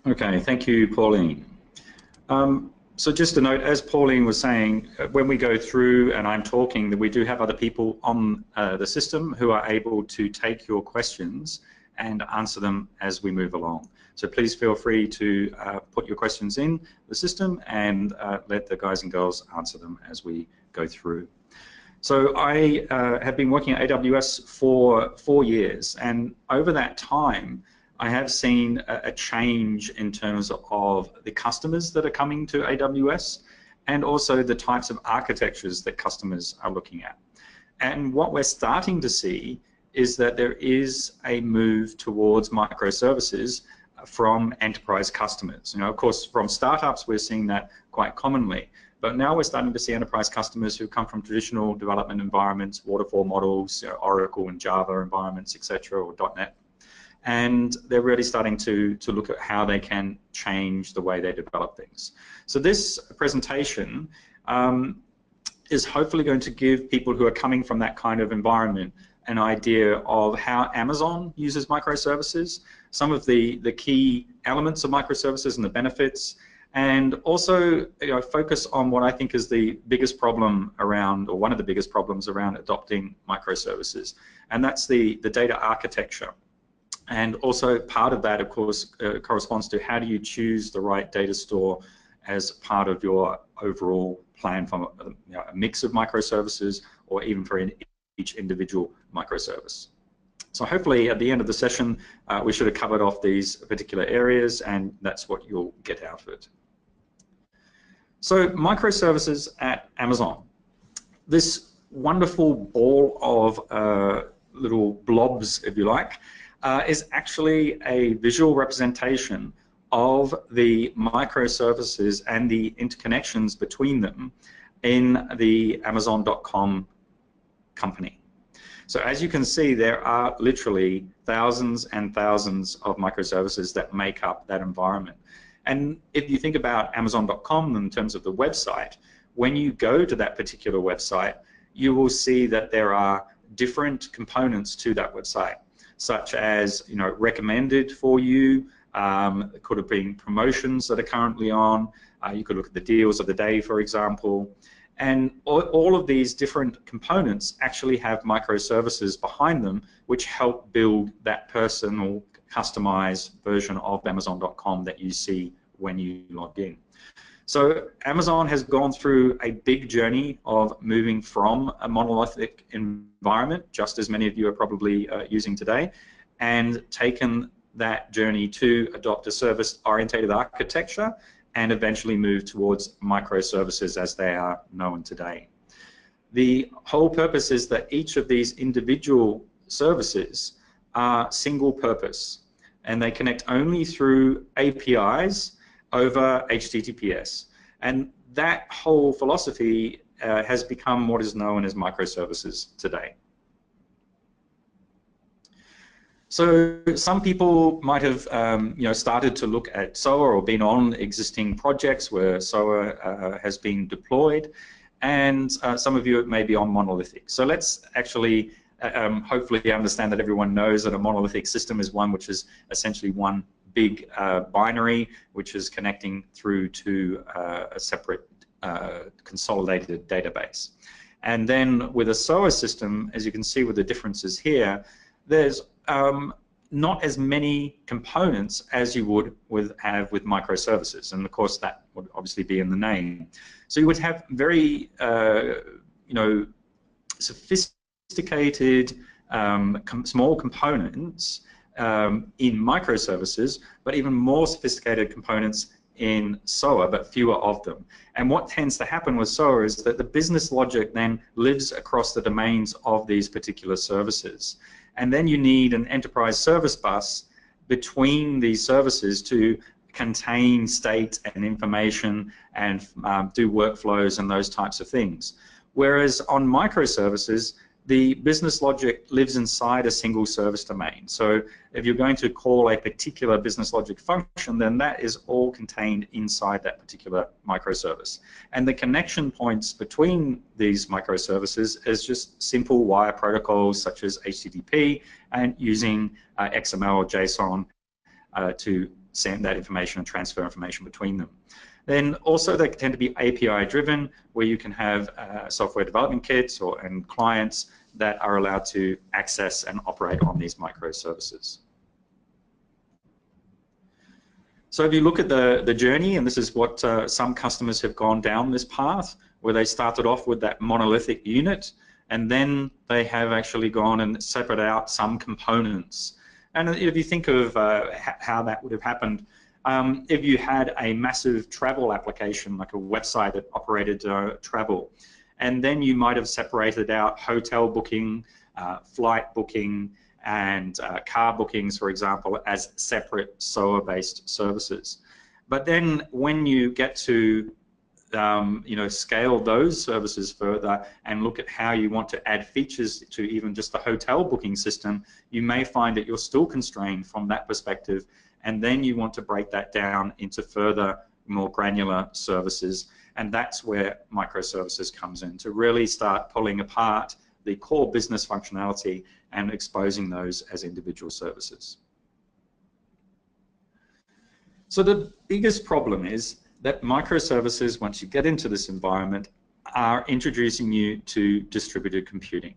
Okay, thank you, Pauline. So just a note, as Pauline was saying, when we go through and I'm talking, that we do have other people on the system who are able to take your questions and answer them as we move along. So please feel free to put your questions in the system and let the guys and girls answer them as we go through. So I have been working at AWS for 4 years, and over that time I have seen a change in terms of the customers that are coming to AWS and also the types of architectures that customers are looking at. And what we're starting to see is that there is a move towards microservices from enterprise customers. You know, of course, from startups we're seeing that quite commonly, but now we're starting to see enterprise customers who come from traditional development environments, waterfall models, you know, Oracle and Java environments, etc., or .NET. And they're really starting to look at how they can change the way they develop things. So this presentation is hopefully going to give people who are coming from that kind of environment an idea of how Amazon uses microservices, some of the key elements of microservices and the benefits, and also, you know, focus on what I think is the biggest problem around, or one of the biggest problems around adopting microservices, and that's the data architecture. And also part of that, of course, corresponds to how do you choose the right data store as part of your overall plan for a mix of microservices or even for each individual microservice. So hopefully at the end of the session, we should have covered off these particular areas, and that's what you'll get out of it. So microservices at Amazon. This wonderful ball of little blobs, if you like, is actually a visual representation of the microservices and the interconnections between them in the Amazon.com company. So as you can see, there are literally thousands and thousands of microservices that make up that environment. And if you think about Amazon.com in terms of the website, when you go to that particular website, you will see that there are different components to that website, such as, you know, recommended for you. It could have been promotions that are currently on. You could look at the deals of the day, for example. And all of these different components actually have microservices behind them, which help build that personal, customized version of Amazon.com that you see when you log in. So Amazon has gone through a big journey of moving from a monolithic environment, just as many of you are probably using today, and taken that journey to adopt a service-oriented architecture and eventually move towards microservices as they are known today. The whole purpose is that each of these individual services are single purpose, and they connect only through APIs over HTTPS. And that whole philosophy has become what is known as microservices today. So some people might have started to look at SOA or been on existing projects where SOA has been deployed, and some of you may be on monolithic. So let's actually hopefully understand that everyone knows that a monolithic system is one which is essentially one big binary which is connecting through to a separate consolidated database. And then with a SOA system, as you can see with the differences here, there's not as many components as you would have with microservices, and of course that would obviously be in the name. So you would have very sophisticated small components in microservices, but even more sophisticated components in SOA, but fewer of them. And what tends to happen with SOA is that the business logic then lives across the domains of these particular services. And then you need an enterprise service bus between these services to contain state and information and do workflows and those types of things. Whereas on microservices, the business logic lives inside a single service domain. So if you're going to call a particular business logic function, then that is all contained inside that particular microservice. And the connection points between these microservices is just simple wire protocols such as HTTP and using XML or JSON to send that information and transfer information between them. Then also they tend to be API driven, where you can have software development kits and clients that are allowed to access and operate on these microservices. So if you look at the journey, and this is what some customers have gone down this path, where they started off with that monolithic unit, and then they have actually gone and separated out some components. And if you think of how that would have happened, if you had a massive travel application, like a website that operated travel, and then you might have separated out hotel booking, flight booking, and car bookings, for example, as separate SOA-based services. But then when you get to scale those services further and look at how you want to add features to even just the hotel booking system, you may find that you're still constrained from that perspective, and then you want to break that down into further, more granular services, and that's where microservices comes in, to really start pulling apart the core business functionality and exposing those as individual services. So the biggest problem is that microservices, once you get into this environment, are introducing you to distributed computing.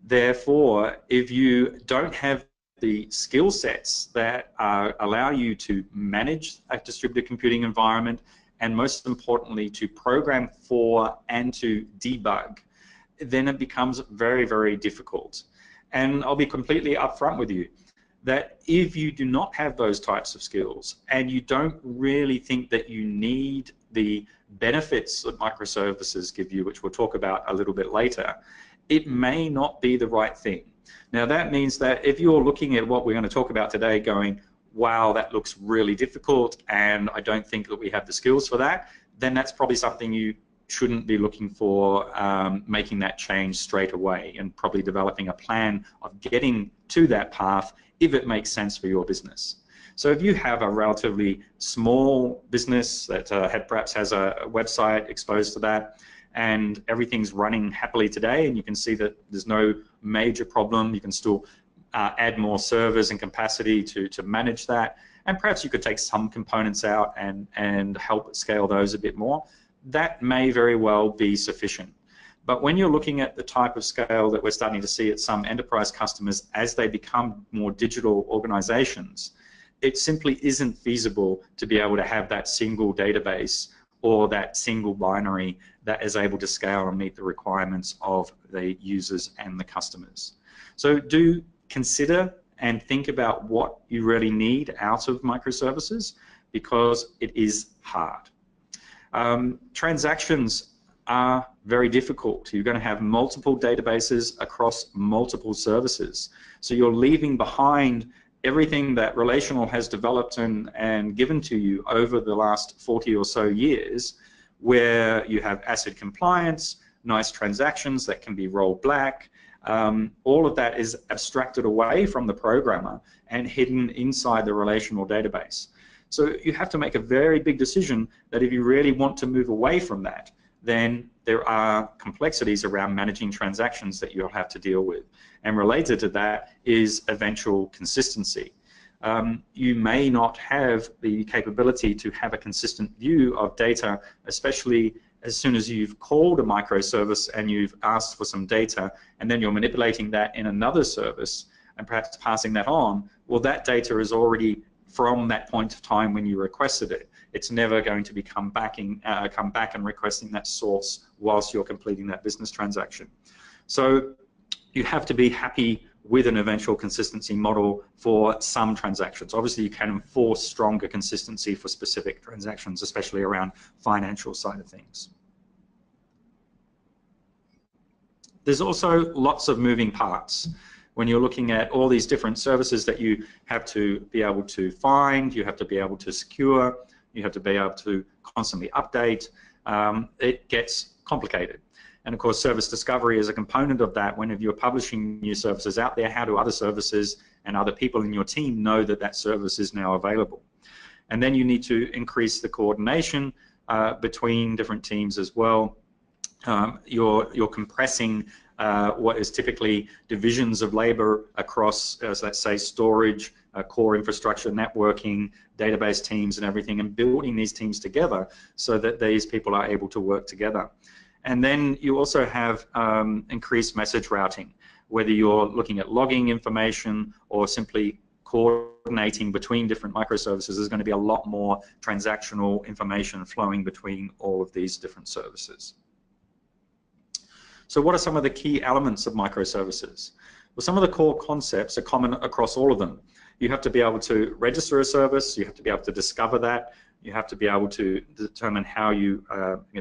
Therefore, if you don't have the skill sets that allow you to manage a distributed computing environment, and most importantly, to program for and to debug, then it becomes very, very difficult. And I'll be completely upfront with you that if you do not have those types of skills and you don't really think that you need the benefits that microservices give you, which we'll talk about a little bit later, it may not be the right thing. Now that means that if you're looking at what we're going to talk about today going, wow, that looks really difficult and I don't think that we have the skills for that, then that's probably something you shouldn't be looking for making that change straight away, and probably developing a plan of getting to that path if it makes sense for your business. So if you have a relatively small business that perhaps has a website exposed to that, and everything's running happily today, and you can see that there's no major problem, you can still add more servers and capacity to manage that, and perhaps you could take some components out and help scale those a bit more, that may very well be sufficient. But when you're looking at the type of scale that we're starting to see at some enterprise customers as they become more digital organizations, it simply isn't feasible to be able to have that single database or that single binary that is able to scale and meet the requirements of the users and the customers. So do consider and think about what you really need out of microservices, because it is hard. Transactions are very difficult. You're going to have multiple databases across multiple services. So you're leaving behind everything that relational has developed and given to you over the last 40 or so years, where you have ACID compliance, nice transactions that can be rolled back. All of that is abstracted away from the programmer and hidden inside the relational database. So you have to make a very big decision that if you really want to move away from that, then there are complexities around managing transactions that you'll have to deal with. And related to that is eventual consistency. You may not have the capability to have a consistent view of data, especially as soon as you've called a microservice and you've asked for some data, and then you're manipulating that in another service and perhaps passing that on. Well, that data is already from that point of time when you requested it. It's never going to be come back and requesting that source whilst you're completing that business transaction. So you have to be happy with an eventual consistency model for some transactions. Obviously, you can enforce stronger consistency for specific transactions, especially around financial side of things. There's also lots of moving parts. When you're looking at all these different services that you have to be able to find, you have to be able to secure, you have to be able to constantly update, it gets complicated. And of course, service discovery is a component of that. When you're publishing new services out there, how do other services and other people in your team know that that service is now available? And then you need to increase the coordination between different teams as well. You're compressing what is typically divisions of labor across, let's say, storage, core infrastructure, networking, database teams and everything, and building these teams together so that these people are able to work together. And then you also have increased message routing, whether you're looking at logging information or simply coordinating between different microservices. There's going to be a lot more transactional information flowing between all of these different services. So what are some of the key elements of microservices? Well, some of the core concepts are common across all of them. You have to be able to register a service, you have to be able to discover that, you have to be able to determine how you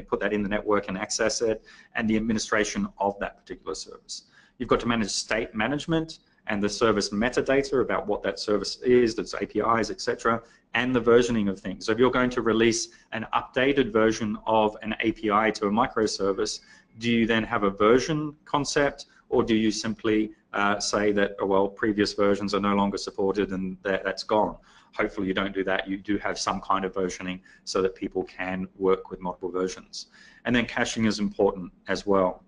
put that in the network and access it, and the administration of that particular service. You've got to manage state management and the service metadata about what that service is, its APIs, etc., and the versioning of things. So if you're going to release an updated version of an API to a microservice, do you then have a version concept, or do you simply say that, oh, well, previous versions are no longer supported and that's gone? Hopefully you don't do that. You do have some kind of versioning so that people can work with multiple versions. And then caching is important as well.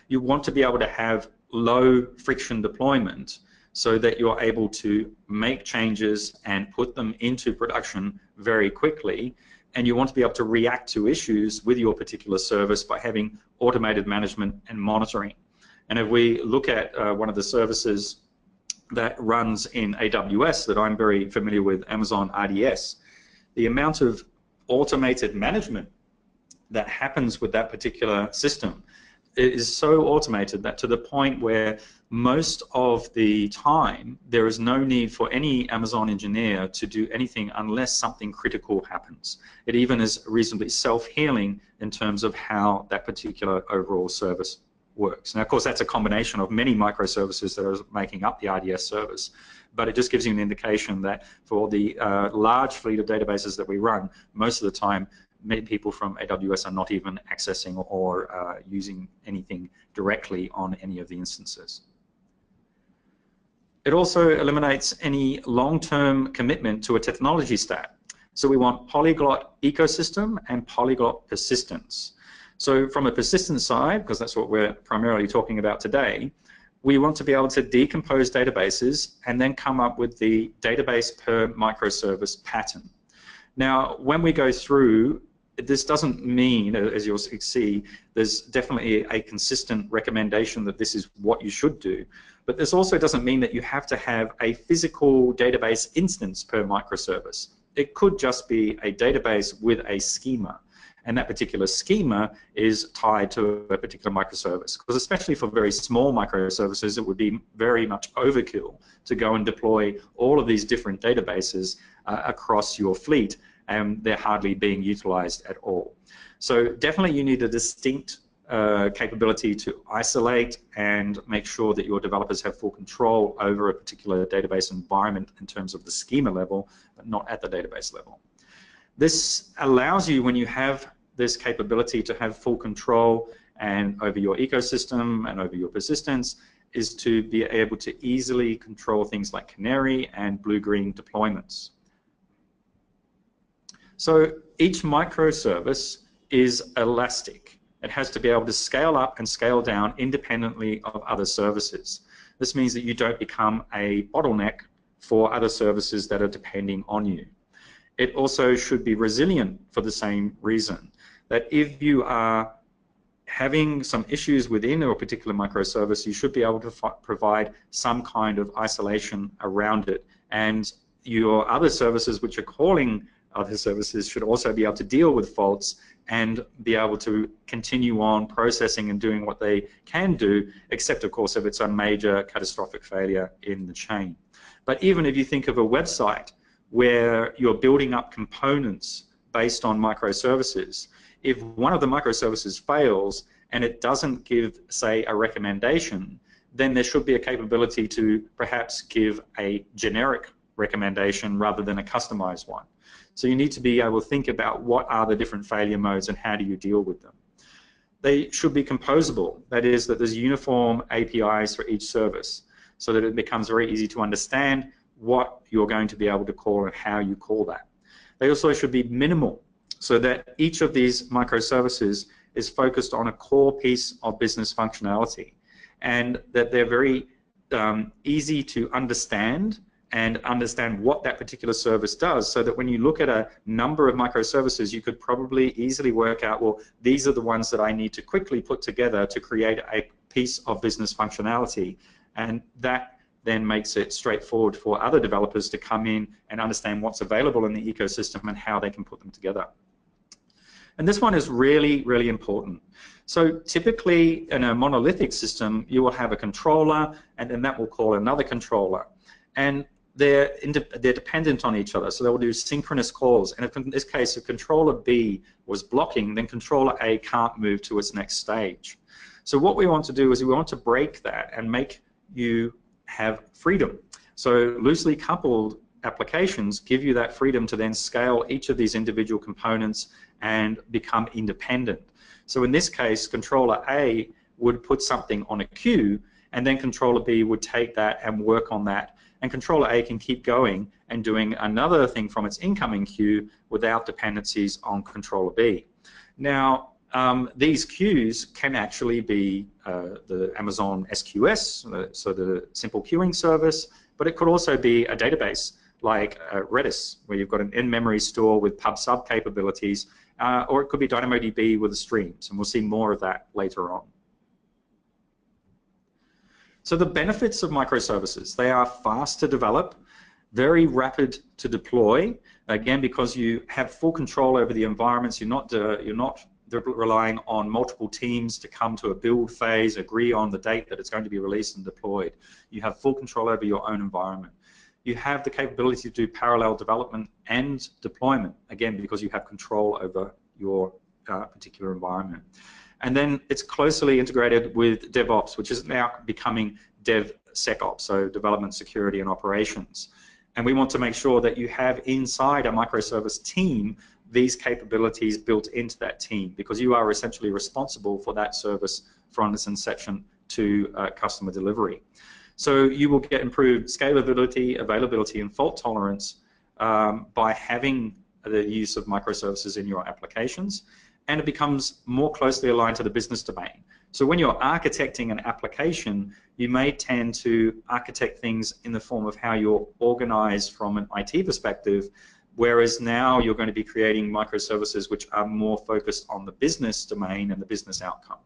You want to be able to have low friction deployment so that you're able to make changes and put them into production very quickly, and you want to be able to react to issues with your particular service by having automated management and monitoring. And if we look at one of the services that runs in AWS that I'm very familiar with, Amazon RDS, the amount of automated management that happens with that particular system is so automated that to the point where most of the time there is no need for any Amazon engineer to do anything unless something critical happens. It even is reasonably self-healing in terms of how that particular overall service works. Now, of course, that's a combination of many microservices that are making up the RDS service, but it just gives you an indication that for the large fleet of databases that we run, most of the time many people from AWS are not even accessing or using anything directly on any of the instances. It also eliminates any long-term commitment to a technology stack. So we want polyglot ecosystem and polyglot persistence. So from a persistence side, because that's what we're primarily talking about today, we want to be able to decompose databases and then come up with the database per microservice pattern. Now, when we go through, this doesn't mean, as you'll see, there's definitely a consistent recommendation that this is what you should do, but this also doesn't mean that you have to have a physical database instance per microservice. It could just be a database with a schema, and that particular schema is tied to a particular microservice, because especially for very small microservices, it would be very much overkill to go and deploy all of these different databases across your fleet, and they're hardly being utilized at all. So definitely you need a distinct capability to isolate and make sure that your developers have full control over a particular database environment in terms of the schema level, but not at the database level. This allows you, when you have this capability to have full control and over your ecosystem and over your persistence, is to be able to easily control things like canary and blue-green deployments. So each microservice is elastic. It has to be able to scale up and scale down independently of other services. This means that you don't become a bottleneck for other services that are depending on you. It also should be resilient for the same reason, that if you are having some issues within a particular microservice, you should be able to provide some kind of isolation around it, and your other services which are calling other services should also be able to deal with faults and be able to continue on processing and doing what they can do, except of course if it's a major catastrophic failure in the chain. But even if you think of a website where you're building up components based on microservices, if one of the microservices fails and it doesn't give, say, a recommendation, then there should be a capability to perhaps give a generic recommendation rather than a customized one. So you need to be able to think about what are the different failure modes and how do you deal with them. They should be composable, that is, that there's uniform APIs for each service so that it becomes very easy to understand what you're going to be able to call and how you call that. They also should be minimal so that each of these microservices is focused on a core piece of business functionality. and that they're very easy to understand and understand what that particular service does, so that when you look at a number of microservices, you could probably easily work out, well, these are the ones that I need to quickly put together to create a piece of business functionality. And that then makes it straightforward for other developers to come in and understand what's available in the ecosystem and how they can put them together. And this one is really, really important. So typically in a monolithic system, you will have a controller, and then that will call another controller. And they're dependent on each other, so they will do synchronous calls. And if in this case, if controller B was blocking, then controller A can't move to its next stage. So what we want to do is we want to break that and make you have freedom. So loosely coupled applications give you that freedom to then scale each of these individual components and become independent. So in this case, controller A would put something on a queue, and then controller B would take that and work on that. And controller A can keep going and doing another thing from its incoming queue without dependencies on controller B. Now, these queues can actually be the Amazon SQS, so the simple queuing service, but it could also be a database like Redis, where you've got an in-memory store with pub/sub capabilities, or it could be DynamoDB with the streams, and we'll see more of that later on. So the benefits of microservices: they are fast to develop, very rapid to deploy, again because you have full control over the environments. You're not relying on multiple teams to come to a build phase, agree on the date that it's going to be released and deployed. You have full control over your own environment. You have the capability to do parallel development and deployment, again because you have control over your particular environment. And then it's closely integrated with DevOps, which is now becoming DevSecOps, so development, security, and operations. And we want to make sure that you have inside a microservice team these capabilities built into that team, because you are essentially responsible for that service from its inception to customer delivery. So you will get improved scalability, availability, and fault tolerance by having the use of microservices in your applications, and it becomes more closely aligned to the business domain. So when you're architecting an application, you may tend to architect things in the form of how you're organized from an IT perspective, whereas now you're going to be creating microservices which are more focused on the business domain and the business outcome.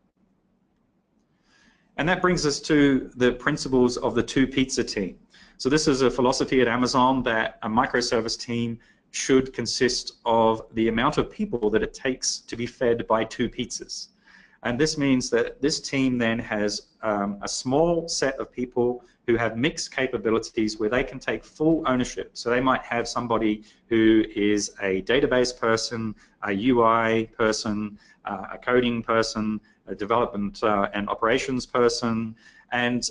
And that brings us to the principles of the two-pizza team. So this is a philosophy at Amazon that a microservice team should consist of the amount of people that it takes to be fed by 2 pizzas. And this means that this team then has a small set of people who have mixed capabilities where they can take full ownership. So they might have somebody who is a database person, a UI person, a coding person, a development and operations person, and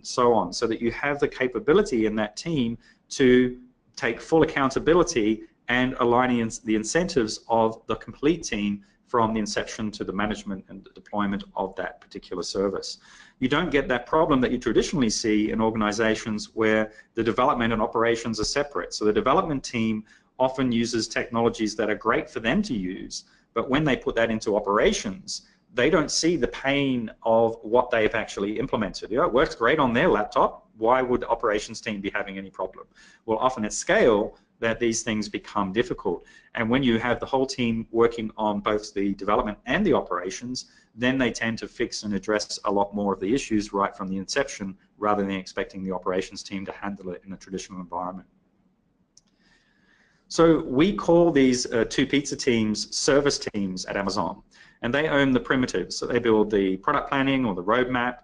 so on, so that you have the capability in that team to take full accountability and aligning the incentives of the complete team from the inception to the management and the deployment of that particular service. You don't get that problem that you traditionally see in organizations where the development and operations are separate. So the development team often uses technologies that are great for them to use, but when they put that into operations, they don't see the pain of what they've actually implemented. You know, it works great on their laptop. Why would the operations team be having any problem? Well, often at scale, that these things become difficult. And when you have the whole team working on both the development and the operations, then they tend to fix and address a lot more of the issues right from the inception, rather than expecting the operations team to handle it in a traditional environment. So we call these 2 pizza teams service teams at Amazon, and they own the primitives. So they build the product planning or the roadmap,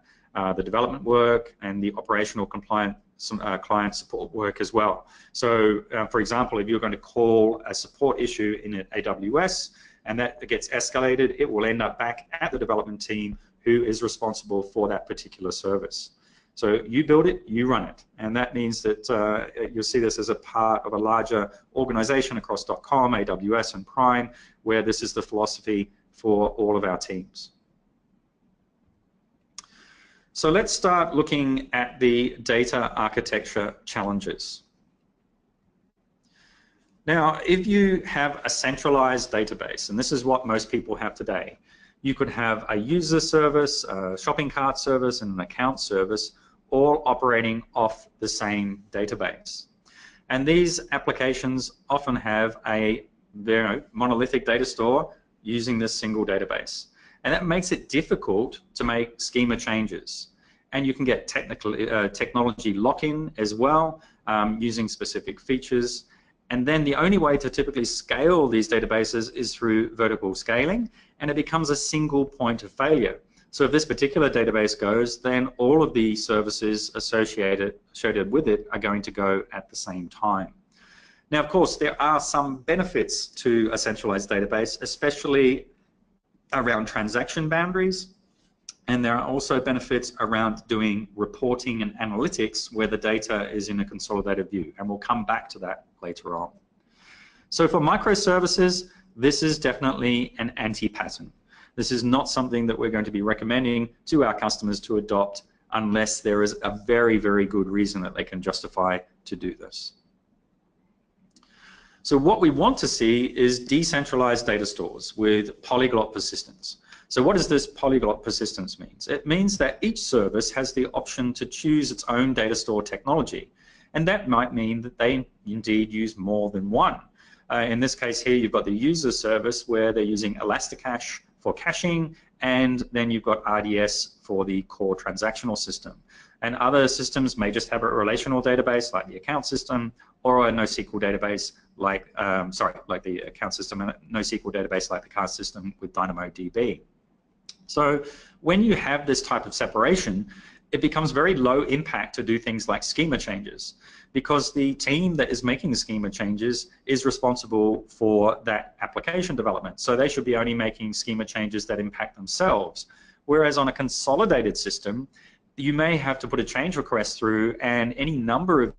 the development work, and the operational client support work as well. So for example, if you're going to call a support issue in AWS and that gets escalated, it will end up back at the development team who is responsible for that particular service. So you build it, you run it, and that means that you'll see this as a part of a larger organization across .com, AWS, and Prime, where this is the philosophy for all of our teams. So let's start looking at the data architecture challenges. Now, if you have a centralized database, and this is what most people have today, You could have a user service, a shopping cart service, and an account service, all operating off the same database. And these applications often have a monolithic data store using this single database. And that makes it difficult to make schema changes. And you can get technology lock-in as well, using specific features. And then the only way to typically scale these databases is through vertical scaling, and it becomes a single point of failure. So if this particular database goes, then all of the services associated with it are going to go at the same time. Now, of course, there are some benefits to a centralized database, especially around transaction boundaries, and there are also benefits around doing reporting and analytics where the data is in a consolidated view, and we'll come back to that later on. So for microservices, this is definitely an anti-pattern. This is not something that we're going to be recommending to our customers to adopt unless there is a very, very good reason that they can justify to do this. So what we want to see is decentralized data stores with polyglot persistence. So what does this polyglot persistence mean? It means that each service has the option to choose its own data store technology. And that might mean that they indeed use more than one. In this case here, you've got the user service where they're using Elasticache for caching, and then you've got RDS for the core transactional system. And other systems may just have a relational database like the account system, or a NoSQL database like, like the account system and a NoSQL database like the card system with DynamoDB. So when you have this type of separation, it becomes very low impact to do things like schema changes, because the team that is making the schema changes is responsible for that application development. So they should be only making schema changes that impact themselves. Whereas on a consolidated system, you may have to put a change request through, and any number of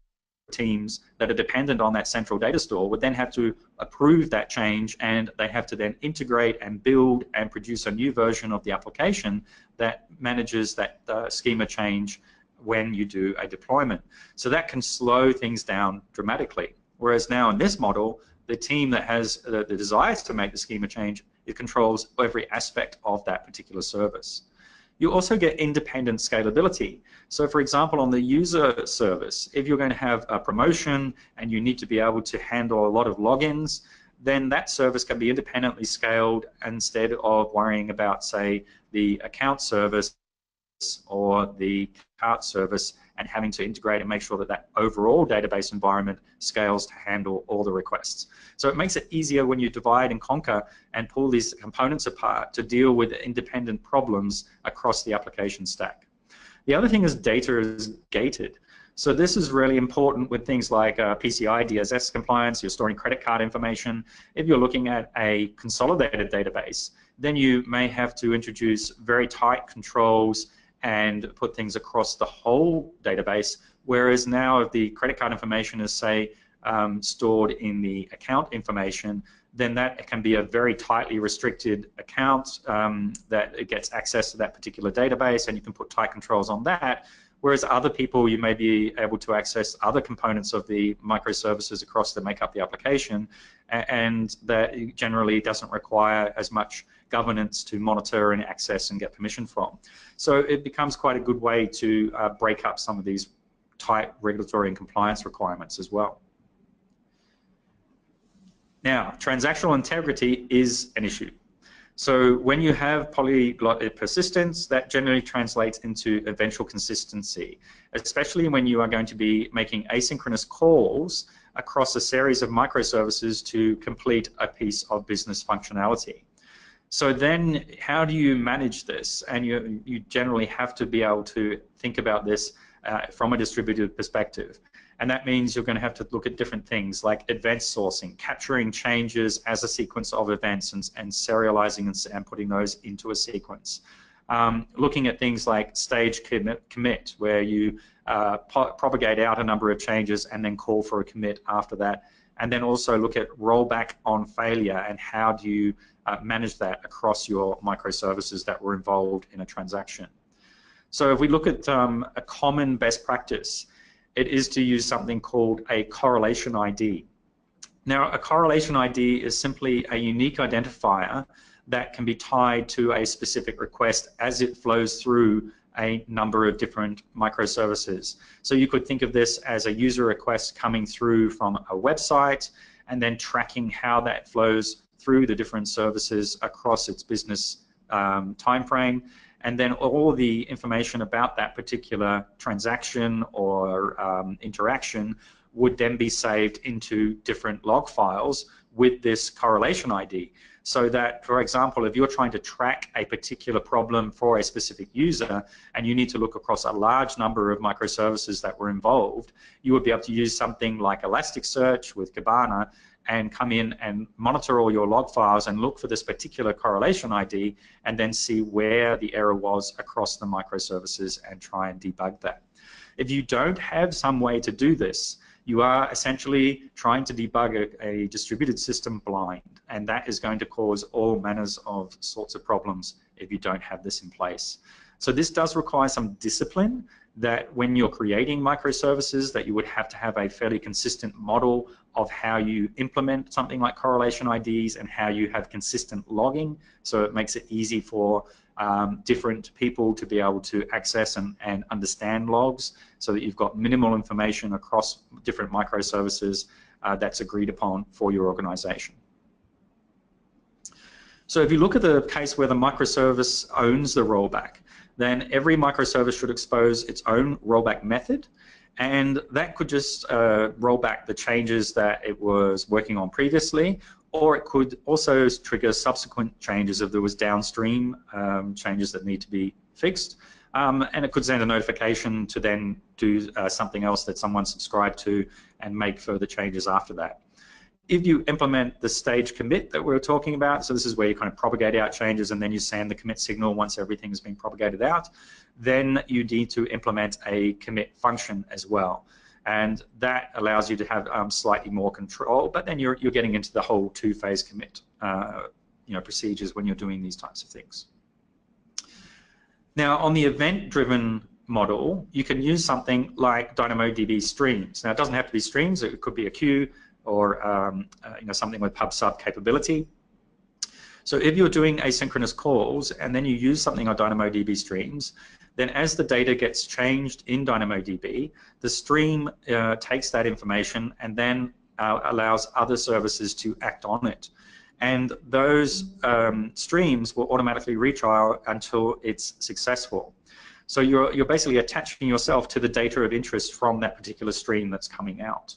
teams that are dependent on that central data store would then have to approve that change, and they have to then integrate and build and produce a new version of the application that manages that schema change when you do a deployment. So that can slow things down dramatically. Whereas now in this model, the team that has the desires to make the schema change, it controls every aspect of that particular service. You also get independent scalability. So for example, on the user service, if you're going to have a promotion and you need to be able to handle a lot of logins, then that service can be independently scaled instead of worrying about, say, the account service or the cart service and having to integrate and make sure that that overall database environment scales to handle all the requests. So it makes it easier when you divide and conquer and pull these components apart to deal with independent problems across the application stack. The other thing is data is gated. So this is really important with things like PCI DSS compliance. You're storing credit card information. If you're looking at a consolidated database, then you may have to introduce very tight controls and put things across the whole database, whereas now if the credit card information is, say, stored in the account information, then that can be a very tightly restricted account that it gets access to that particular database, and you can put tight controls on that, whereas other people, you may be able to access other components of the microservices across that make up the application, and that generally doesn't require as much governance to monitor and access and get permission from. So it becomes quite a good way to break up some of these tight regulatory and compliance requirements as well. Now, transactional integrity is an issue. So when you have polyglot persistence, that generally translates into eventual consistency, especially when you are going to be making asynchronous calls across a series of microservices to complete a piece of business functionality. So then how do you manage this? And you generally have to be able to think about this from a distributed perspective. And that means you're going to have to look at different things like event sourcing, capturing changes as a sequence of events and serializing and putting those into a sequence. Looking at things like stage commit, where you propagate out a number of changes and then call for a commit after that. And then also look at rollback on failure and how do you manage that across your microservices that were involved in a transaction. So if we look at a common best practice, it is to use something called a correlation ID. Now, a correlation ID is simply a unique identifier that can be tied to a specific request as it flows through a number of different microservices. So you could think of this as a user request coming through from a website and then tracking how that flows through the different services across its business time frame, and then all the information about that particular transaction or interaction would then be saved into different log files with this correlation ID. So that, for example, if you're trying to track a particular problem for a specific user and you need to look across a large number of microservices that were involved, you would be able to use something like Elasticsearch with Kibana and come in and monitor all your log files and look for this particular correlation ID and then see where the error was across the microservices and try and debug that. If you don't have some way to do this, you are essentially trying to debug a distributed system blind, and that is going to cause all manners of sorts of problems if you don't have this in place. So this does require some discipline, that when you're creating microservices that you would have to have a fairly consistent model of how you implement something like correlation IDs and how you have consistent logging, so it makes it easy for different people to be able to access and understand logs, so that you've got minimal information across different microservices that's agreed upon for your organization. So if you look at the case where the microservice owns the rollback, then every microservice should expose its own rollback method, and that could just roll back the changes that it was working on previously, or it could also trigger subsequent changes if there was downstream changes that need to be fixed, and it could send a notification to then do something else that someone subscribed to and make further changes after that. If you implement the stage commit that we were talking about, so this is where you kind of propagate out changes and then you send the commit signal once everything has been propagated out, then you need to implement a commit function as well. And that allows you to have slightly more control, but then you're getting into the whole two-phase commit procedures when you're doing these types of things. Now, on the event-driven model, you can use something like DynamoDB streams. Now, it doesn't have to be streams; it could be a queue or something with pub/sub capability. So if you're doing asynchronous calls and then you use something on DynamoDB streams, then as the data gets changed in DynamoDB, the stream takes that information and then allows other services to act on it. And those streams will automatically retrial until it's successful. So you're basically attaching yourself to the data of interest from that particular stream that's coming out.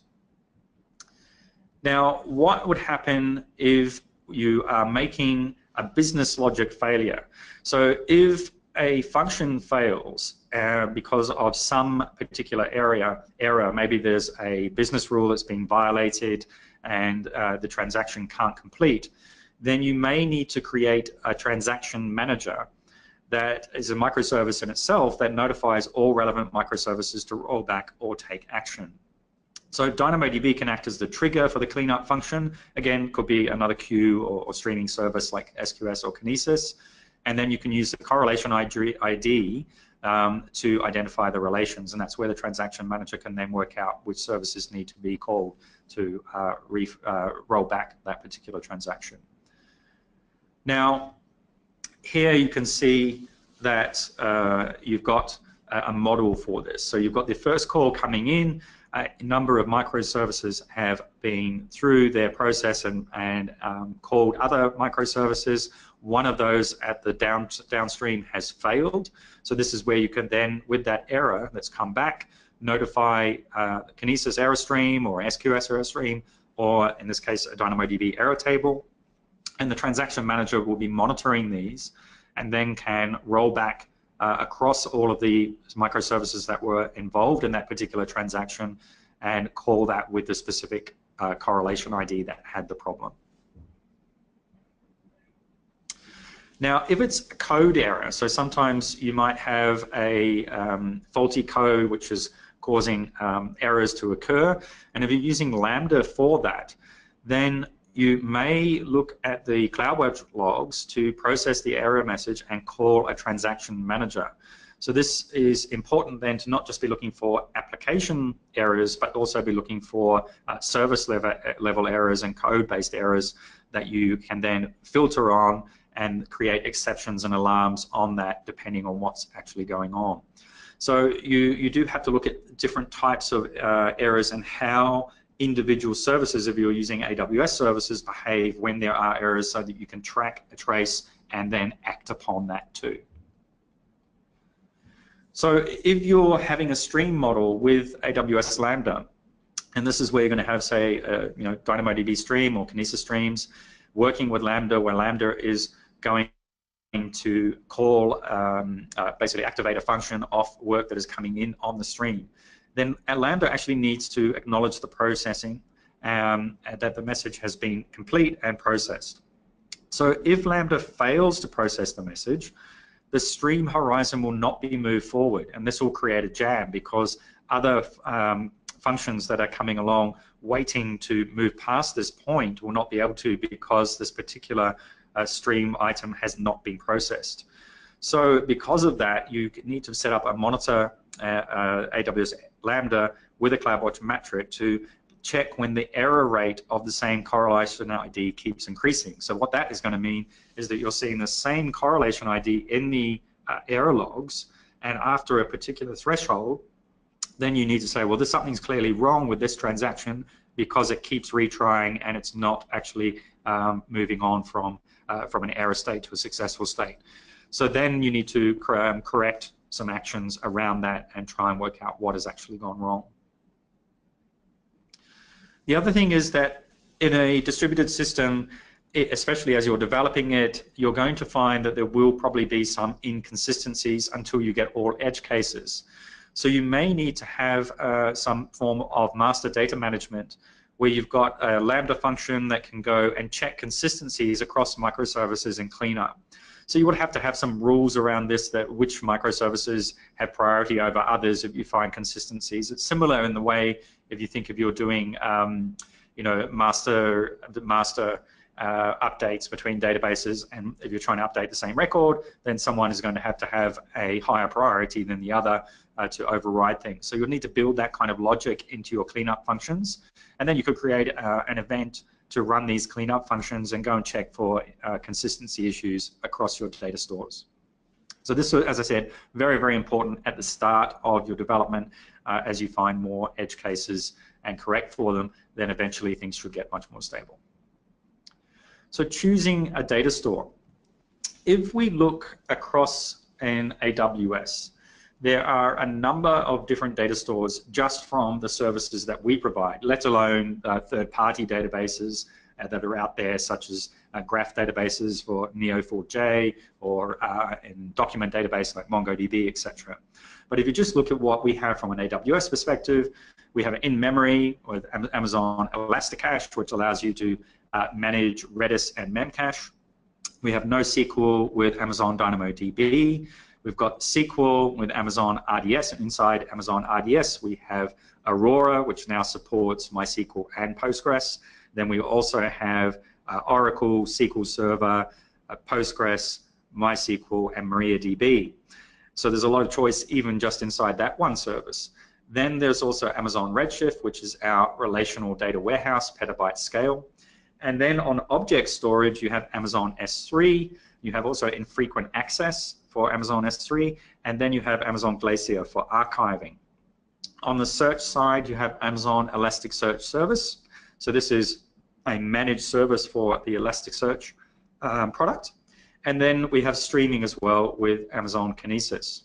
Now, what would happen if you are making a business logic failure? So if a function fails because of some particular error, maybe there's a business rule that's being violated and the transaction can't complete, then you may need to create a transaction manager that is a microservice in itself that notifies all relevant microservices to roll back or take action. So DynamoDB can act as the trigger for the cleanup function. Again, could be another queue or streaming service like SQS or Kinesis. And then you can use the correlation ID to identify the relations, and that's where the transaction manager can then work out which services need to be called to roll back that particular transaction. Now, here you can see that you've got a model for this. So you've got the first call coming in. A number of microservices have been through their process and called other microservices. One of those at the downstream has failed. So this is where you can then, with that error that's come back, notify Kinesis error stream or SQS error stream, or in this case, a DynamoDB error table. And the transaction manager will be monitoring these and then can roll back across all of the microservices that were involved in that particular transaction and call that with the specific correlation ID that had the problem. Now, if it's a code error, so sometimes you might have a faulty code which is causing errors to occur, and if you're using Lambda for that, then you may look at the CloudWatch logs to process the error message and call a transaction manager. So this is important then to not just be looking for application errors, but also be looking for service level errors and code-based errors that you can then filter on and create exceptions and alarms on that depending on what's actually going on. So you do have to look at different types of errors and how individual services, if you're using AWS services, behave when there are errors, so that you can track, trace, and then act upon that too. So if you're having a stream model with AWS Lambda, and this is where you're going to have, say, DynamoDB stream or Kinesis streams, working with Lambda, where Lambda is going to call, basically activate a function off work that is coming in on the stream, then Lambda actually needs to acknowledge the processing that the message has been complete and processed. So if Lambda fails to process the message, the stream horizon will not be moved forward, and this will create a jam because other functions that are coming along waiting to move past this point will not be able to, because this particular stream item has not been processed. So because of that, you need to set up a monitor AWS Lambda with a CloudWatch metric to check when the error rate of the same correlation ID keeps increasing. So what that is going to mean is that you're seeing the same correlation ID in the error logs, and after a particular threshold, then you need to say, well, there's something's clearly wrong with this transaction because it keeps retrying and it's not actually moving on from an error state to a successful state. So then you need to correct some actions around that and try and work out what has actually gone wrong. The other thing is that in a distributed system, especially as you're developing it, you're going to find that there will probably be some inconsistencies until you get all edge cases. So you may need to have some form of master data management where you've got a Lambda function that can go and check consistencies across microservices and clean up. So you would have to have some rules around this, that which microservices have priority over others if you find consistencies. It's similar in the way, if you think if you're doing master updates between databases, and if you're trying to update the same record, then someone is going to have a higher priority than the other to override things. So you'll need to build that kind of logic into your cleanup functions, and then you could create an event to run these cleanup functions and go and check for consistency issues across your data stores. So this, as I said, very, very important at the start of your development. As you find more edge cases and correct for them, then eventually things should get much more stable. So choosing a data store. If we look across an AWS, there are a number of different data stores just from the services that we provide, let alone third-party databases that are out there, such as graph databases for Neo4j or in document database like MongoDB, etc. But if you just look at what we have from an AWS perspective, we have in-memory with Amazon Elasticache, which allows you to manage Redis and Memcache. We have NoSQL with Amazon DynamoDB. We've got SQL with Amazon RDS, and inside Amazon RDS we have Aurora, which now supports MySQL and Postgres. Then we also have Oracle, SQL Server, Postgres, MySQL, and MariaDB. So there's a lot of choice even just inside that one service. Then there's also Amazon Redshift, which is our relational data warehouse, petabyte scale. And then on object storage, you have Amazon S3. You have also infrequent access for Amazon S3, and then you have Amazon Glacier for archiving. On the search side, you have Amazon Elasticsearch Service. So this is a managed service for the Elasticsearch product. And then we have streaming as well with Amazon Kinesis.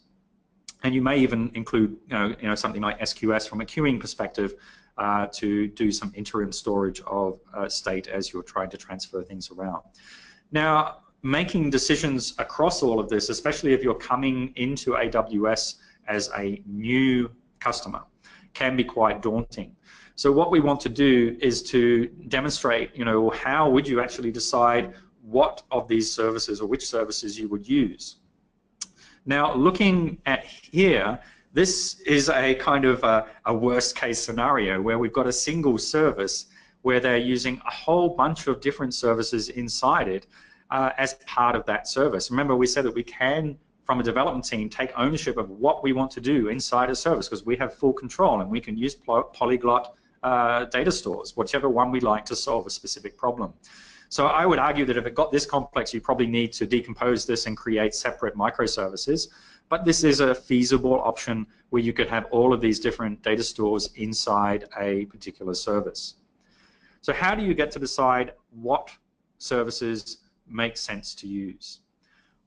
And you may even include something like SQS from a queuing perspective to do some interim storage of state as you're trying to transfer things around. Now, making decisions across all of this, especially if you're coming into AWS as a new customer, can be quite daunting. So what we want to do is to demonstrate, how would you actually decide what of these services or which services you would use. Now, looking at here, this is a kind of a worst case scenario where we've got a single service where they're using a whole bunch of different services inside it as part of that service. Remember, we said that we can, from a development team, take ownership of what we want to do inside a service because we have full control, and we can use polyglot data stores, whichever one we like to solve a specific problem. So I would argue that if it got this complex, you probably need to decompose this and create separate microservices. But this is a feasible option where you could have all of these different data stores inside a particular service. So how do you get to decide what services make sense to use?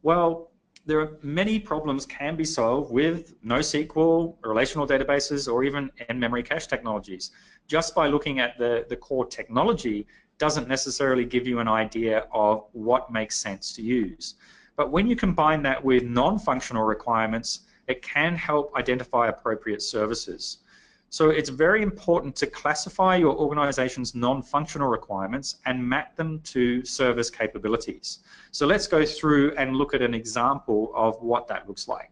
Well, there are many problems can be solved with NoSQL, relational databases, or even in-memory cache technologies. Just by looking at the core technology doesn't necessarily give you an idea of what makes sense to use. But when you combine that with non-functional requirements, it can help identify appropriate services. So it's very important to classify your organization's non-functional requirements and map them to service capabilities. So let's go through and look at an example of what that looks like.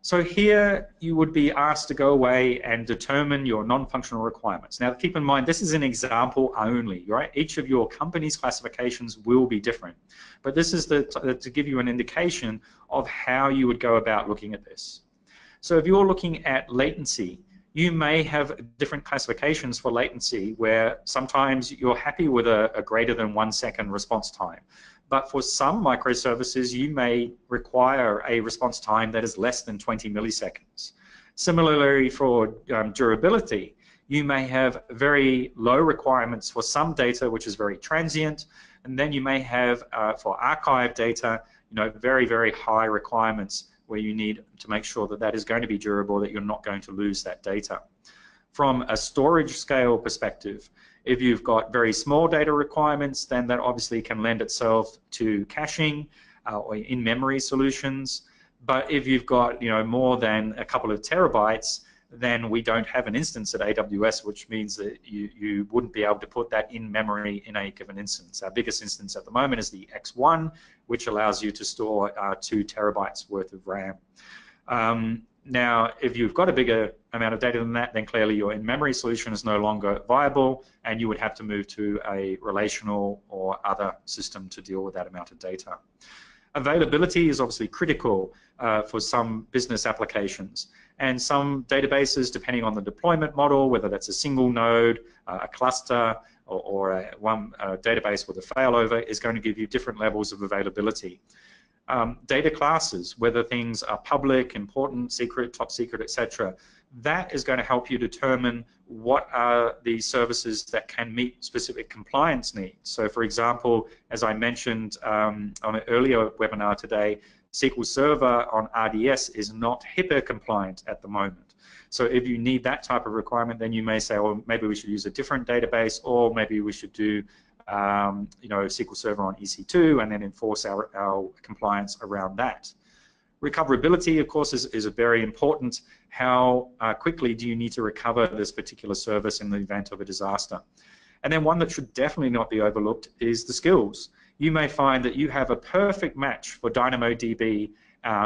So here you would be asked to go away and determine your non-functional requirements. Now keep in mind, this is an example only, right? Each of your company's classifications will be different. But this is to give you an indication of how you would go about looking at this. So if you're looking at latency, you may have different classifications for latency where sometimes you're happy with a greater than 1 second response time. But for some microservices, you may require a response time that is less than 20 milliseconds. Similarly, for durability, you may have very low requirements for some data, which is very transient, and then you may have, for archive data, very, very high requirements where you need to make sure that that is going to be durable, that you're not going to lose that data. From a storage scale perspective, if you've got very small data requirements, then that obviously can lend itself to caching or in-memory solutions. But if you've got more than a couple of terabytes, then we don't have an instance at AWS, which means that you wouldn't be able to put that in memory in a given instance. Our biggest instance at the moment is the X1, which allows you to store 2 terabytes worth of RAM. Now, if you've got a bigger amount of data than that, then clearly your in-memory solution is no longer viable, and you would have to move to a relational or other system to deal with that amount of data. Availability is obviously critical for some business applications, and some databases, depending on the deployment model, whether that's a single node, a cluster, or one database with a failover, is going to give you different levels of availability. Data classes, whether things are public, important, secret, top secret, etc., that is going to help you determine what are the services that can meet specific compliance needs. So for example, as I mentioned on an earlier webinar today, SQL Server on RDS is not HIPAA compliant at the moment. So if you need that type of requirement, then you may say, well, maybe we should use a different database, or maybe we should do SQL Server on EC2 and then enforce our compliance around that. Recoverability, of course, is very important. How quickly do you need to recover this particular service in the event of a disaster? And then one that should definitely not be overlooked is the skills. You may find that you have a perfect match for DynamoDB.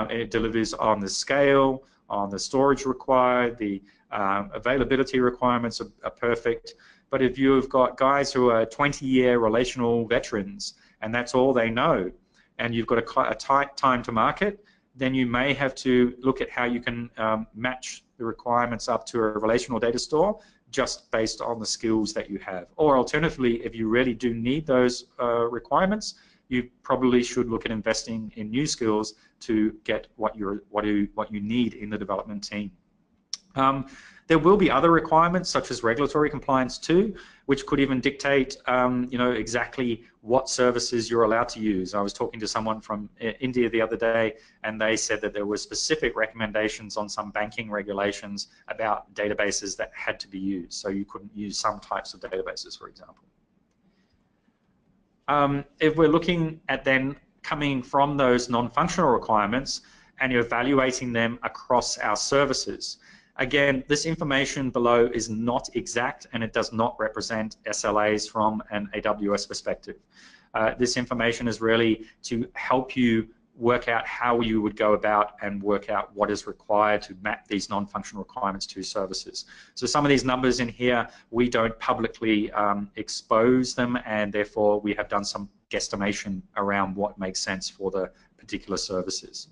It delivers on the scale, on the storage required, the availability requirements are perfect. But if you've got guys who are 20-year relational veterans and that's all they know, and you've got a tight time to market, then you may have to look at how you can match the requirements up to a relational data store just based on the skills that you have. Or alternatively, if you really do need those requirements, you probably should look at investing in new skills to get what you need in the development team. There will be other requirements such as regulatory compliance too, which could even dictate exactly what services you're allowed to use. I was talking to someone from India the other day, and they said that there were specific recommendations on some banking regulations about databases that had to be used. So you couldn't use some types of databases, for example. If we're looking at then coming from those non-functional requirements and you're evaluating them across our services, again, this information below is not exact and it does not represent SLAs from an AWS perspective. This information is really to help you work out how you would go about and work out what is required to map these non-functional requirements to services. So some of these numbers in here, we don't publicly expose them, and therefore we have done some guesstimation around what makes sense for the particular services.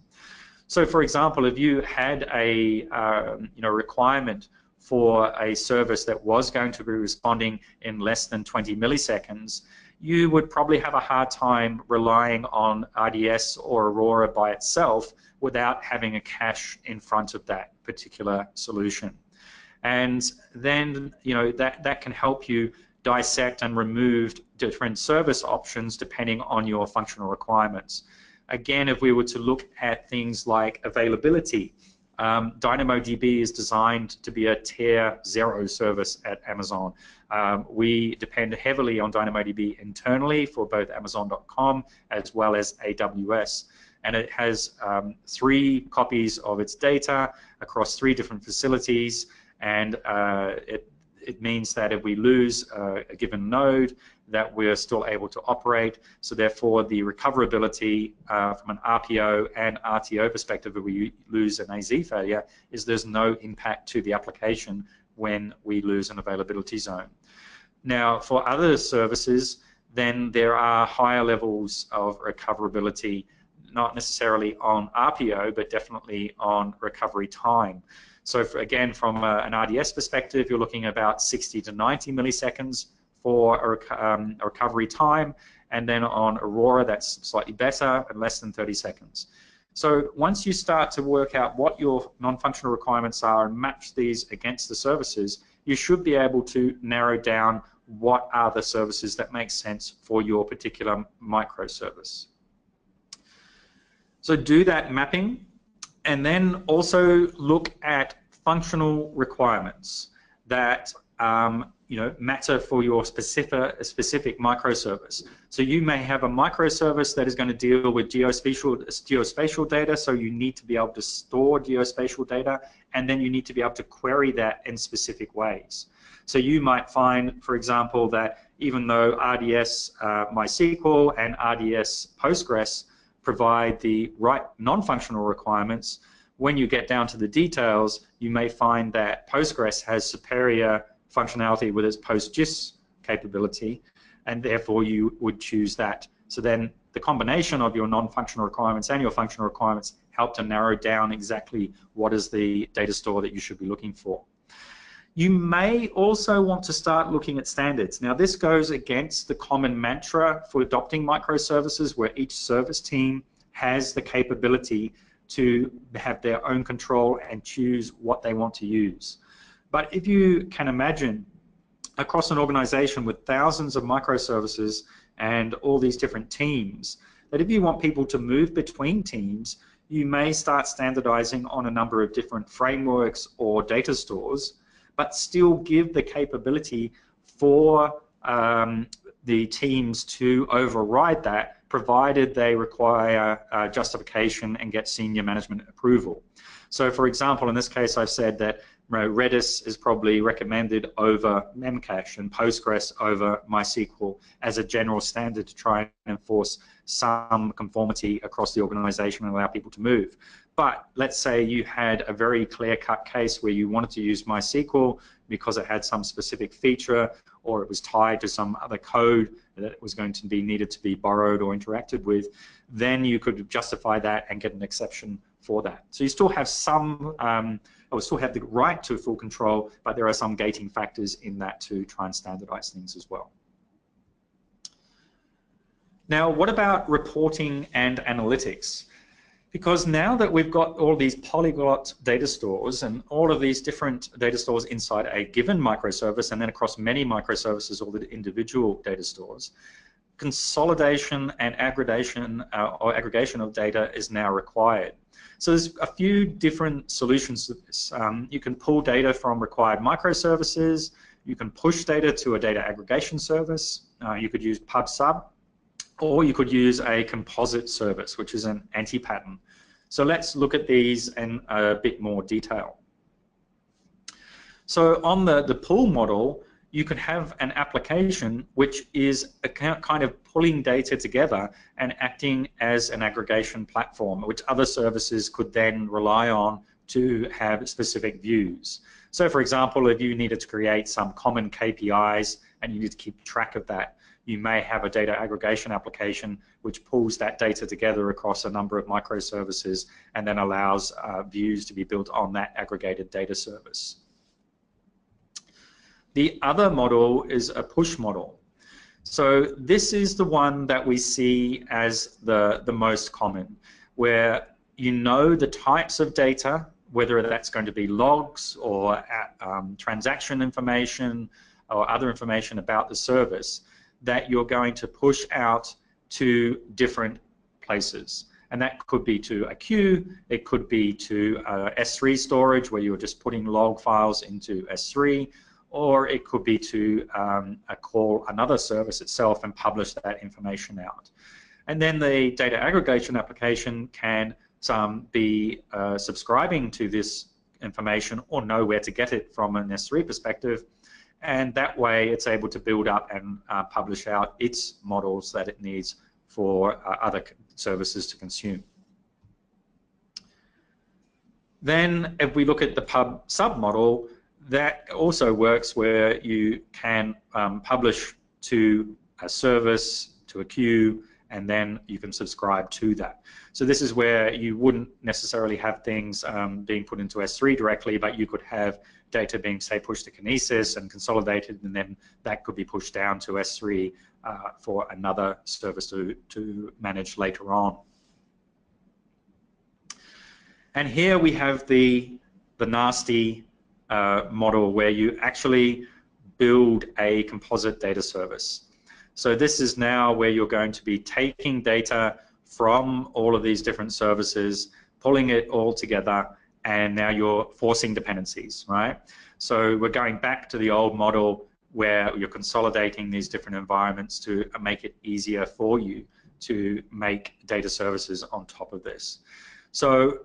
So for example, if you had a requirement for a service that was going to be responding in less than 20 milliseconds, you would probably have a hard time relying on RDS or Aurora by itself without having a cache in front of that particular solution. And then, you know, that can help you dissect and remove different service options depending on your functional requirements. Again, if we were to look at things like availability, DynamoDB is designed to be a tier 0 service at Amazon. We depend heavily on DynamoDB internally for both Amazon.com as well as AWS. And it has 3 copies of its data across 3 different facilities, and it means that if we lose a given node, that we're still able to operate. So therefore, the recoverability from an RPO and RTO perspective, if we lose an AZ failure, is there's no impact to the application when we lose an availability zone. Now, for other services, then there are higher levels of recoverability, not necessarily on RPO, but definitely on recovery time. So again, from an RDS perspective, you're looking at about 60 to 90 milliseconds for a recovery time, and then on Aurora, that's slightly better at less than 30 seconds. So once you start to work out what your non-functional requirements are and match these against the services, you should be able to narrow down what are the services that make sense for your particular microservice. So do that mapping, and then also look at functional requirements that matter for your specific microservice. So you may have a microservice that is going to deal with geospatial data, so you need to be able to store geospatial data, and then you need to be able to query that in specific ways. So you might find, for example, that even though RDS MySQL and RDS Postgres provide the right non-functional requirements, when you get down to the details, you may find that Postgres has superior functionality with its PostGIS capability, and therefore you would choose that. So then the combination of your non-functional requirements and your functional requirements help to narrow down exactly what is the data store that you should be looking for. You may also want to start looking at standards. Now, this goes against the common mantra for adopting microservices, where each service team has the capability to have their own control and choose what they want to use. But if you can imagine across an organization with thousands of microservices and all these different teams, that if you want people to move between teams, you may start standardizing on a number of different frameworks or data stores, but still give the capability for the teams to override that, provided they require justification and get senior management approval. So for example, in this case, I've said that Redis is probably recommended over Memcache and Postgres over MySQL as a general standard to try and enforce some conformity across the organization and allow people to move. But let's say you had a very clear-cut case where you wanted to use MySQL because it had some specific feature, or it was tied to some other code that was going to be needed to be borrowed or interacted with, then you could justify that and get an exception for that. So you still have some, or still have the right to full control, but there are some gating factors in that to try and standardize things as well. Now, what about reporting and analytics? Because now that we've got all these polyglot data stores and all of these different data stores inside a given microservice and then across many microservices, all the individual data stores, consolidation and aggregation of data is now required. So there's a few different solutions to this. You can pull data from required microservices, you can push data to a data aggregation service, you could use PubSub, or you could use a composite service, which is an anti-pattern. So let's look at these in a bit more detail. So on the pull model, you could have an application which is a kind of pulling data together and acting as an aggregation platform, which other services could then rely on to have specific views. So for example, if you needed to create some common KPIs and you need to keep track of that, you may have a data aggregation application which pulls that data together across a number of microservices and then allows views to be built on that aggregated data service. The other model is a push model. So this is the one that we see as the most common, where you know the types of data, whether that's going to be logs or transaction information or other information about the service, that you're going to push out to different places. And that could be to a queue, it could be to S3 storage where you're just putting log files into S3, or it could be to call another service itself and publish that information out. And then the data aggregation application can be subscribing to this information or know where to get it from an S3 perspective, and that way it's able to build up and publish out its models that it needs for other services to consume. Then if we look at the pub sub model, that also works where you can publish to a service, to a queue, and then you can subscribe to that. So this is where you wouldn't necessarily have things being put into S3 directly, but you could have data being, say, pushed to Kinesis and consolidated, and then that could be pushed down to S3 for another service to manage later on. And here we have the nasty model where you actually build a composite data service. So this is now where you're going to be taking data from all of these different services, pulling it all together, and now you're forcing dependencies, right? So we're going back to the old model where you're consolidating these different environments to make it easier for you to make data services on top of this. So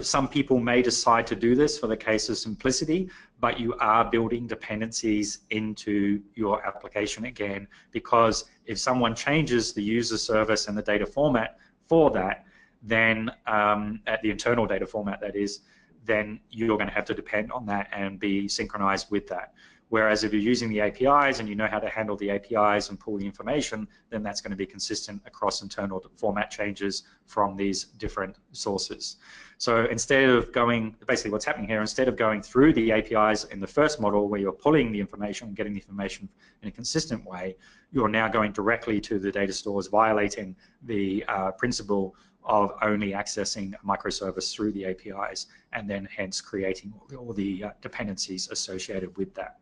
some people may decide to do this for the case of simplicity, but you are building dependencies into your application again, because if someone changes the user service and the data format for that, then at the internal data format that is, then you're going to have to depend on that and be synchronized with that. Whereas if you're using the APIs and you know how to handle the APIs and pull the information, then that's going to be consistent across internal format changes from these different sources. So instead of going, basically what's happening here, instead of going through the APIs in the first model where you're pulling the information and getting the information in a consistent way, you're now going directly to the data stores, violating the principle of only accessing a microservice through the APIs, and then hence creating all the dependencies associated with that.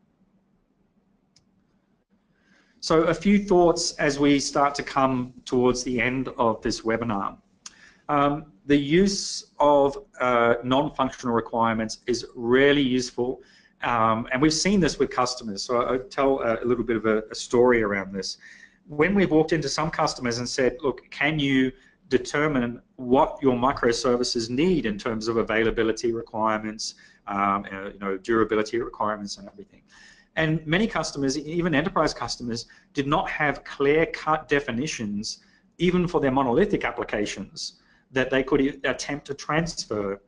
So a few thoughts as we start to come towards the end of this webinar. The use of non-functional requirements is really useful, and we've seen this with customers. So I'll tell a little bit of a story around this. When we've walked into some customers and said, look, can you determine what your microservices need in terms of availability requirements, durability requirements and everything. And many customers, even enterprise customers, did not have clear-cut definitions, even for their monolithic applications, that they could attempt to transfer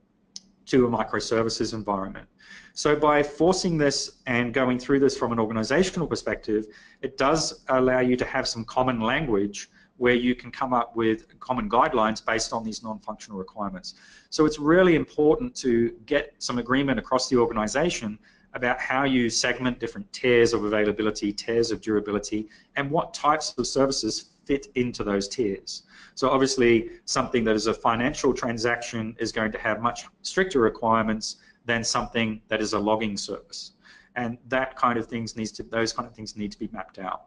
to a microservices environment. So by forcing this and going through this from an organizational perspective, it does allow you to have some common language where you can come up with common guidelines based on these non-functional requirements. So it's really important to get some agreement across the organization about how you segment different tiers of availability, tiers of durability, and what types of services fit into those tiers. So obviously something that is a financial transaction is going to have much stricter requirements than something that is a logging service. And that kind of things those kind of things need to be mapped out.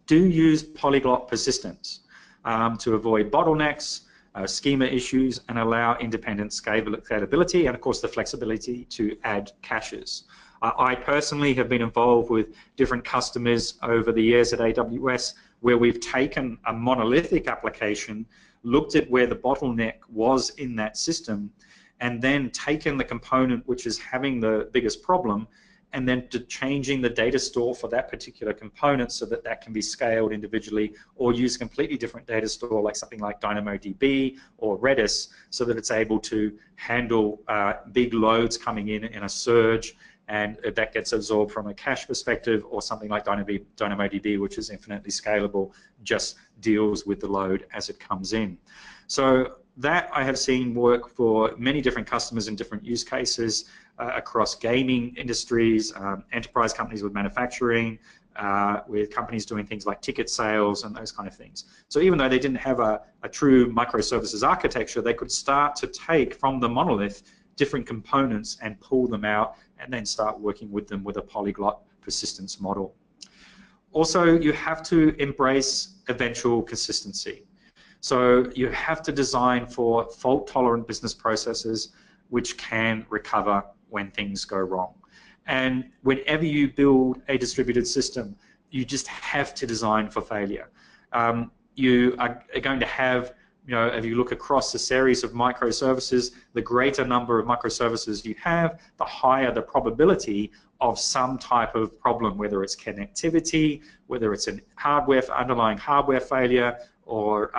Do use Polyglot Persistence to avoid bottlenecks, schema issues, and allow independent scalability, and of course the flexibility to add caches. I personally have been involved with different customers over the years at AWS where we've taken a monolithic application, looked at where the bottleneck was in that system, and then taken the component which is having the biggest problem and then to changing the data store for that particular component so that that can be scaled individually, or use a completely different data store like something like DynamoDB or Redis, so that it's able to handle big loads coming in a surge, and that gets absorbed from a cache perspective, or something like DynamoDB, which is infinitely scalable, just deals with the load as it comes in. So that I have seen work for many different customers in different use cases across gaming industries, enterprise companies with manufacturing, with companies doing things like ticket sales and those kind of things. So even though they didn't have a true microservices architecture, they could start to take from the monolith different components and pull them out and then start working with them with a polyglot persistence model. Also, you have to embrace eventual consistency. So you have to design for fault-tolerant business processes which can recover when things go wrong. And whenever you build a distributed system, you just have to design for failure. You are going to have, if you look across the series of microservices, the greater number of microservices you have, the higher the probability of some type of problem, whether it's connectivity, whether it's an underlying hardware failure, or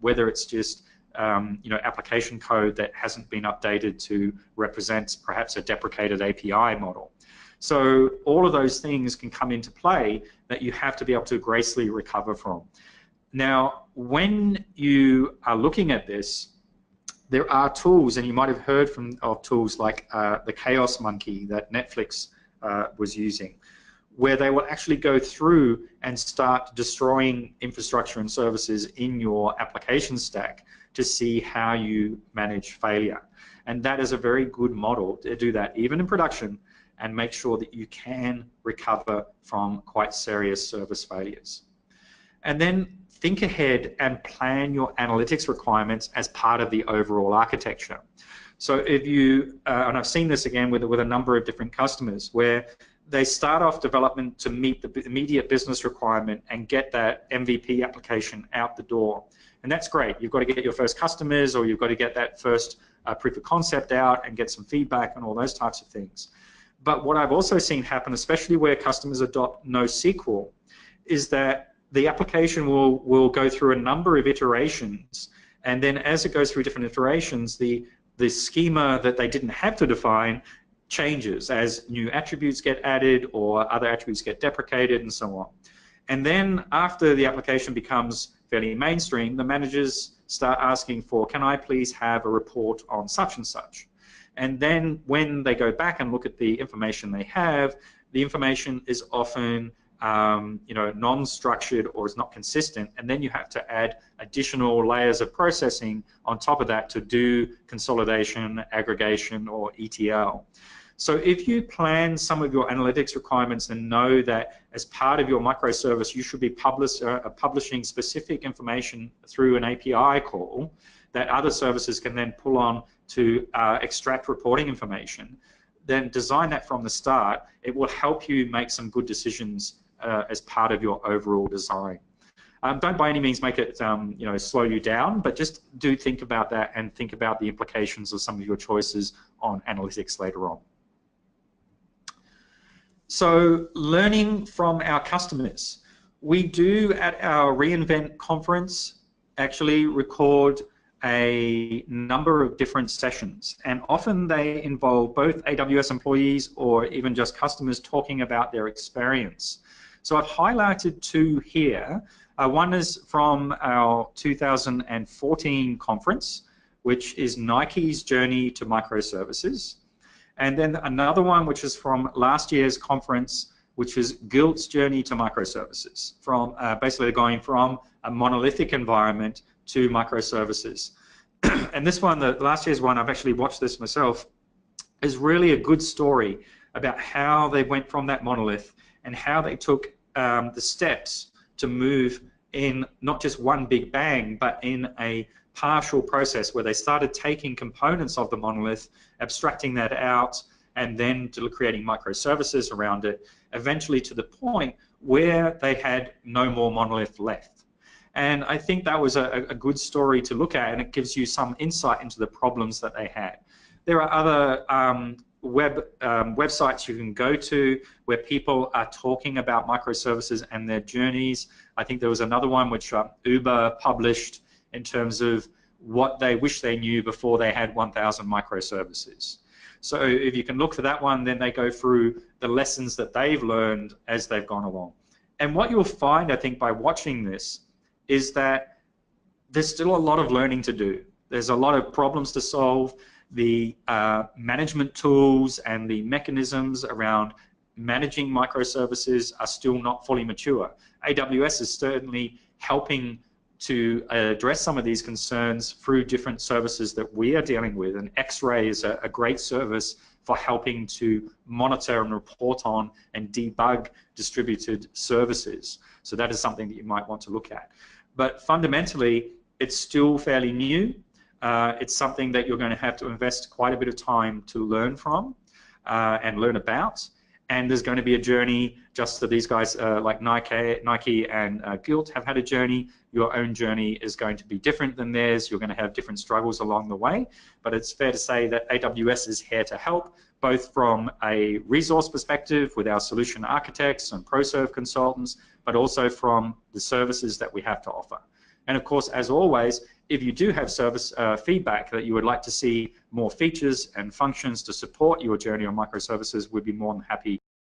whether it's just application code that hasn't been updated to represent perhaps a deprecated API model. So all of those things can come into play that you have to be able to gracefully recover from. Now, when you are looking at this, there are tools, and you might have heard of tools like the Chaos Monkey that Netflix was using, where they will actually go through and start destroying infrastructure and services in your application stack to see how you manage failure. And that is a very good model to do that even in production and make sure that you can recover from quite serious service failures. And then think ahead and plan your analytics requirements as part of the overall architecture. So if you, and I've seen this again with a number of different customers, where they start off development to meet the immediate business requirement and get that MVP application out the door. And that's great. You've got to get your first customers, or you've got to get that first proof of concept out and get some feedback and all those types of things. But what I've also seen happen, especially where customers adopt NoSQL, is that the application will go through a number of iterations, and then as it goes through different iterations, the schema that they didn't have to define changes as new attributes get added or other attributes get deprecated and so on. And then after the application becomes fairly mainstream, the managers start asking for, can I please have a report on such and such? And then when they go back and look at the information they have, the information is often non-structured or is not consistent, and then you have to add additional layers of processing on top of that to do consolidation, aggregation, or ETL. So if you plan some of your analytics requirements and know that as part of your microservice you should be publishing specific information through an API call that other services can then pull on to extract reporting information, then design that from the start. It will help you make some good decisions as part of your overall design. Don't by any means make it slow you down, but just do think about that and think about the implications of some of your choices on analytics later on. So learning from our customers. We do at our reInvent conference actually record a number of different sessions, and often they involve both AWS employees or even just customers talking about their experience. So I've highlighted two here. One is from our 2014 conference, which is Nike's journey to microservices. And then another one, which is from last year's conference, which is Gilt's journey to microservices, from basically going from a monolithic environment to microservices. And this one, the last year's one, I've actually watched this myself, is really a good story about how they went from that monolith and how they took the steps to move in not just one big bang, but in a partial process where they started taking components of the monolith, abstracting that out, and then creating microservices around it, eventually to the point where they had no more monolith left. And I think that was a good story to look at, and it gives you some insight into the problems that they had. There are other websites you can go to where people are talking about microservices and their journeys. I think there was another one which Uber published in terms of what they wish they knew before they had 1,000 microservices. So if you can look for that one, then they go through the lessons that they've learned as they've gone along. And what you'll find, I think, by watching this is that there's still a lot of learning to do. There's a lot of problems to solve. The management tools and the mechanisms around managing microservices are still not fully mature. AWS is certainly helping to address some of these concerns through different services that we are dealing with, and X-Ray is a great service for helping to monitor and report on and debug distributed services. So that is something that you might want to look at. But fundamentally, it's still fairly new. It's something that you're going to have to invest quite a bit of time to learn from and learn about. And there's going to be a journey, just so these guys like Nike and Gilt have had a journey. Your own journey is going to be different than theirs. You're going to have different struggles along the way. But it's fair to say that AWS is here to help, both from a resource perspective with our solution architects and ProServe consultants, but also from the services that we have to offer. And of course, as always, if you do have service feedback that you would like to see more features and functions to support your journey on microservices, we'd be more than happy